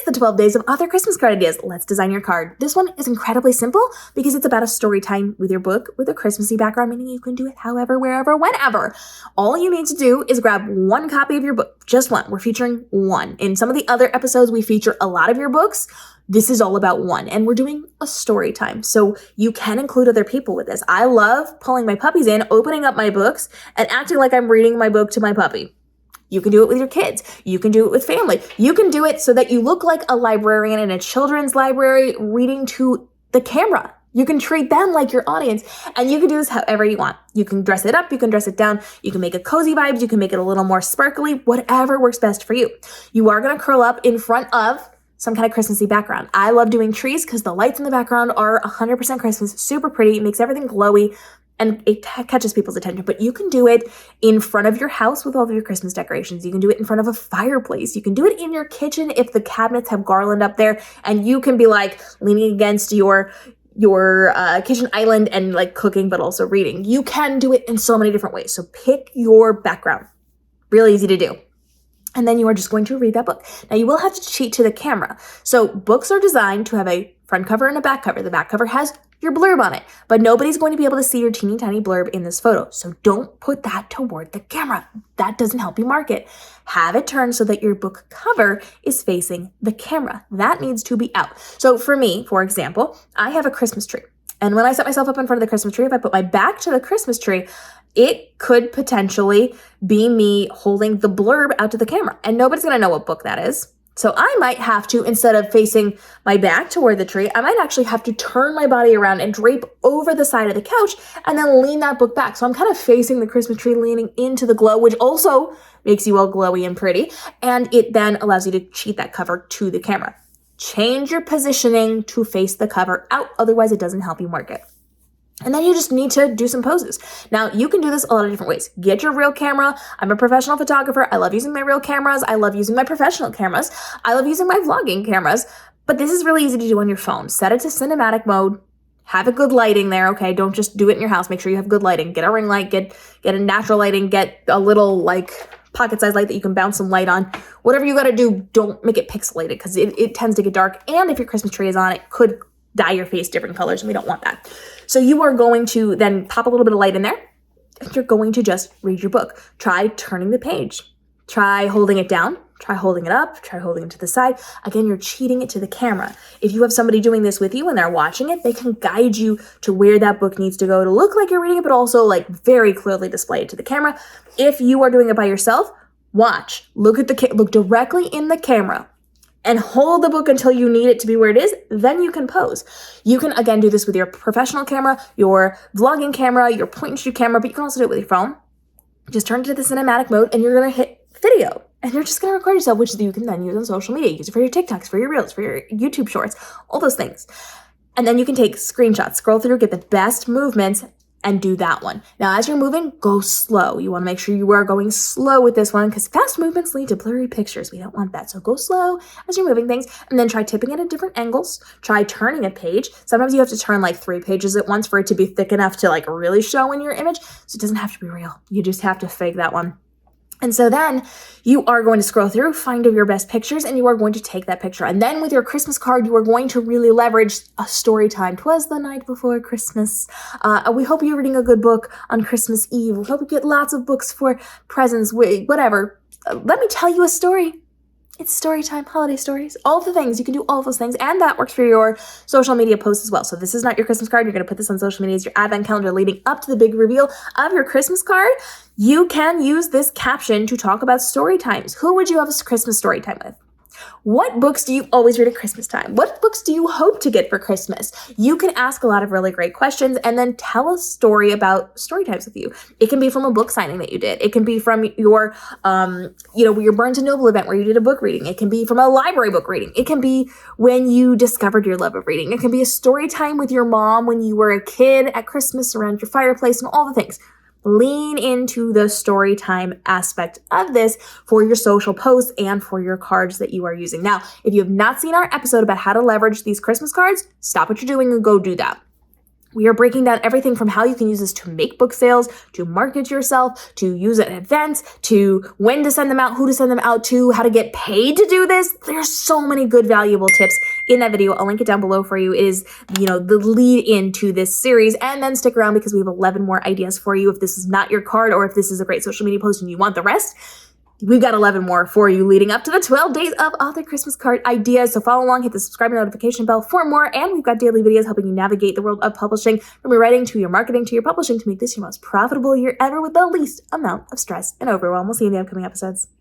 the 12 days of author Christmas card ideas. Let's design your card. This one is incredibly simple because it's about a story time with your book with a Christmassy background, meaning you can do it however, wherever, whenever. All you need to do is grab one copy of your book, just one. We're featuring one. In some of the other episodes, we feature a lot of your books. This is all about one, and we're doing a story time. So you can include other people with this. I love pulling my puppies in, opening up my books, and acting like I'm reading my book to my puppy. You can do it with your kids. You can do it with family. You can do it so that you look like a librarian in a children's library reading to the camera. You can treat them like your audience, and you can do this however you want. You can dress it up. You can dress it down. You can make it cozy vibes. You can make it a little more sparkly, whatever works best for you. You are going to curl up in front of some kind of Christmassy background. I love doing trees because the lights in the background are 100% Christmas, super pretty, makes everything glowy, and it catches people's attention. But you can do it in front of your house with all of your Christmas decorations. You can do it in front of a fireplace. You can do it in your kitchen if the cabinets have garland up there, and you can be like leaning against your kitchen island and like cooking, but also reading. You can do it in so many different ways. So pick your background. Real easy to do. And then you are just going to read that book. Now you will have to cheat to the camera. So books are designed to have a front cover and a back cover. The back cover has your blurb on it, but nobody's going to be able to see your teeny tiny blurb in this photo. So don't put that toward the camera. That doesn't help you market. Have it turned so that your book cover is facing the camera. That needs to be out. So for me, for example, I have a Christmas tree. And when I set myself up in front of the Christmas tree, if I put my back to the Christmas tree, it could potentially be me holding the blurb out to the camera. And nobody's going to know what book that is. So I might have to, instead of facing my back toward the tree, I might actually have to turn my body around and drape over the side of the couch and then lean that book back. So I'm kind of facing the Christmas tree, leaning into the glow, which also makes you all glowy and pretty. And it then allows you to cheat that cover to the camera. Change your positioning to face the cover out. Otherwise, it doesn't help you market. And then you just need to do some poses. Now, you can do this a lot of different ways. Get your real camera. I'm a professional photographer. I love using my real cameras. I love using my professional cameras. I love using my vlogging cameras. But this is really easy to do on your phone. Set it to cinematic mode. Have a good lighting there, okay? Don't just do it in your house. Make sure you have good lighting. Get a ring light. Get a natural lighting. Get a little, like, pocket-sized light that you can bounce some light on. Whatever you got to do, don't make it pixelated because it tends to get dark. And if your Christmas tree is on, it could dye your face different colors, and we don't want that. So you are going to then pop a little bit of light in there, and you're going to just read your book. Try turning the page. Try holding it down. Try holding it up. Try holding it to the side. Again, you're cheating it to the camera. If you have somebody doing this with you and they're watching it, they can guide you to where that book needs to go to look like you're reading it, but also like very clearly display it to the camera. If you are doing it by yourself, watch. Look directly in the camera and hold the book until you need it to be where it is, then you can pose. You can, again, do this with your professional camera, your vlogging camera, your point-and-shoot camera, but you can also do it with your phone. Just turn it to the cinematic mode, and you're going to hit video. And you're just going to record yourself, which you can then use on social media. Use it for your TikToks, for your Reels, for your YouTube Shorts, all those things. And then you can take screenshots, scroll through, get the best movements, and do that one. Now, as you're moving, go slow. You want to make sure you are going slow with this one because fast movements lead to blurry pictures. We don't want that. So go slow as you're moving things, and then try tipping it at different angles. Try turning a page. Sometimes you have to turn like 3 pages at once for it to be thick enough to like really show in your image. So it doesn't have to be real. You just have to fake that one. And so then you are going to scroll through, find your best pictures, and you are going to take that picture. And then with your Christmas card, you are going to really leverage a story time. 'Twas the night before Christmas. We hope you're reading a good book on Christmas Eve. We hope you get lots of books for presents, whatever. Let me tell you a story. It's story time, holiday stories, all the things. You can do all those things, and that works for your social media posts as well. So this is not your Christmas card. You're going to put this on social media as your advent calendar leading up to the big reveal of your Christmas card. You can use this caption to talk about story times. Who would you have a Christmas story time with? What books do you always read at Christmas time? What books do you hope to get for Christmas? You can ask a lot of really great questions and then tell a story about story times with you. It can be from a book signing that you did. It can be from your, your Barnes & Noble event where you did a book reading. It can be from a library book reading. It can be when you discovered your love of reading. It can be a story time with your mom when you were a kid at Christmas around your fireplace and all the things. Lean into the story time aspect of this for your social posts and for your cards that you are using. Now, if you have not seen our episode about how to leverage these Christmas cards, stop what you're doing and go do that. We are breaking down everything from how you can use this to make book sales, to market yourself, to use it at events, to when to send them out, who to send them out to, how to get paid to do this. There's so many good, valuable tips in that video. I'll link it down below for you. It is, the lead into this series. And then stick around because we have 11 more ideas for you. If this is not your card, or if this is a great social media post and you want the rest, we've got 11 more for you leading up to the 12 days of author Christmas card ideas. So follow along, hit the subscribe and notification bell for more. And we've got daily videos helping you navigate the world of publishing, from your writing to your marketing to your publishing, to make this your most profitable year ever with the least amount of stress and overwhelm. We'll see you in the upcoming episodes.